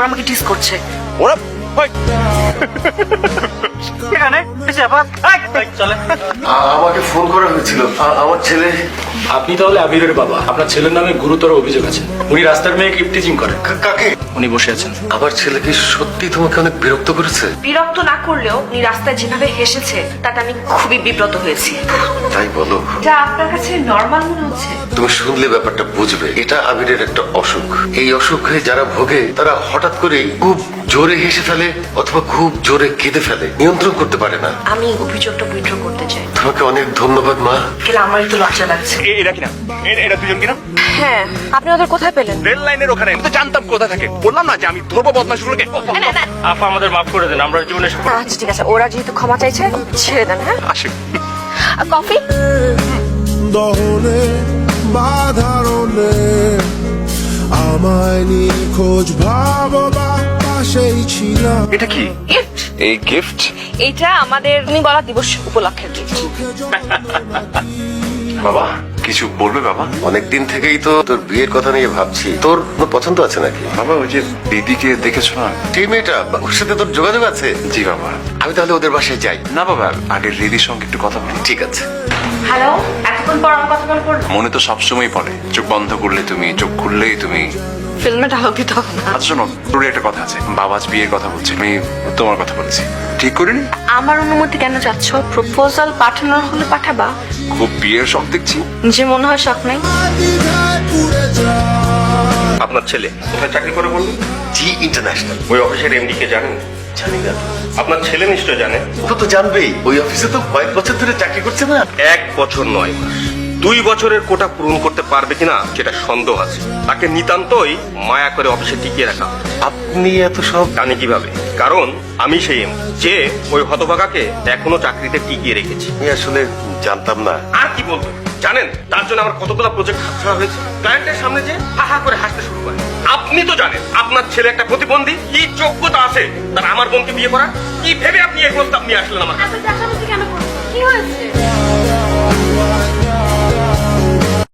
ওরা আমাকে টিস করছে। ওরা আমাকে ফোন করা হয়েছিল, আমার ছেলে। আপনি তাহলে আবিরের বাবা। আপনার ছেলের নামে গুরুতর অভিযোগ আছে। উনি রাস্তার মেয়েকে ইপটিজিং করে। কাকে? উনি বসে আছেন। আমার ছেলে কি সত্যি তোমাকে অনেক বিরক্ত করেছে? বিরক্ত না করলেও উনি রাস্তায় যেভাবে হেসেছে তাতে আমি খুবই বিব্রত হয়েছি। তাই বলো? যা আপনার কাছে নর্মাল মনে হচ্ছে। তুমি শুনলে ব্যাপারটা বুঝবে, এটা আবিরের একটা অসুখ। এই অসুখে যারা ভোগে তারা হঠাৎ করে খুব জোরে হেসে ফেলে অথবা খুব জোরে কেঁদে ফেলে, নিয়ন্ত্রণ করতে পারে না। আমি অভিযোগটা উইথড্র করতে চাই। তোমাকে অনেক ধন্যবাদ মা। কিন্তু আমার একটু লজ্জা লাগছে। এরা কিনা? এরা দুজন কিনা? হ্যাঁ, আপনি ওদের কোথায় পেলেন? রেল লাইনের ওখানে। আমি তো জানতাম কোথায় থাকে। বললাম না যে আমি ধরবো বদমাশগুলোকে। আপা আমাদের মাফ করে দেন, আমরা জীবনে আচ্ছা ঠিক আছে, ওরা যেহেতু ক্ষমা চাইছে ছেড়ে দেন। হ্যাঁ, আসে। কফি। দহনে বাধারণে আমায় নিখোঁজ ভাববা পাশেই ছিলাম। এটা কি? গিফট। এই গিফট? এটা আমাদের তুমি বলা দিবস উপলক্ষের গিফট। বাবা কিছু বলবে বাবা? অনেকদিন থেকেই তো তোর বিয়ের কথা নিয়ে ভাবছি। তোর কোনো পছন্দ আছে নাকি? বাবা ওই যে দিদিকে দেখেছো না? সেই মেয়েটা, ওর সাথে তোর যোগাযোগ আছে? জি বাবা। আমি তাহলে ওদের বাসায় যাই। না বাবা, আগে দিদির সঙ্গে একটু কথা বলি। ঠিক আছে। হ্যালো, এতক্ষণ পর আমার কথা মনে পড়লো? মনে তো সবসময় পড়ে, চোখ বন্ধ করলে তুমি, চোখ খুললেই তুমি। ফিল্মে ডায়লগ দিতে হবে না। আচ্ছা শোনো, তোর একটা কথা আছে। বাবা আজ বিয়ের কথা বলছে, আমি তোমার কথা বলেছি। ঠিক করিনি? আমার অনুমতি কেন চাচ্ছ? প্রপোজাল পাঠানোর হলে পাঠাবা। খুব বিয়ের শখ দেখছি। যে মনে হয় শখ নাই। আপনার ছেলে কোথায় চাকরি করে বলুন? জি ইন্টারন্যাশনাল। ওই অফিসের এমডি কে জানেন? জানি না। আপনার ছেলে নিশ্চয় জানে। ও তো জানবেই, ওই অফিসে তো কয়েক বছর ধরে চাকরি করছে না। 1 বছর 9 মাস, 2 বছরের কোটা পূরণ করতে পারবে কিনা সেটা সন্দেহ আছে। তাকে নিতান্তই মায়া করে অফিসে টিকিয়ে রাখা। আপনি এত সব জানি কিভাবে? কারণ আমি সেই এমডি যে ওই হতভাগাকে এখনো চাকরিতে টিকিয়ে রেখেছি। আমি আসলে জানতাম না। আর কি বলবো জানেন, তার জন্য আমার কতগুলো প্রজেক্ট হাতছাড়া হয়েছে। ক্লায়েন্টের সামনে যে হা হা করে হাসতে শুরু করে। আপনি তো জানেন আপনার ছেলে একটা প্রতিবন্ধী। কি যোগ্যতা আছে তার আমার বোনকে বিয়ে করার? কি ভেবে আপনি এই প্রস্তাব নিয়ে আসলেন আমার কাছে? কেন? কি হয়েছে?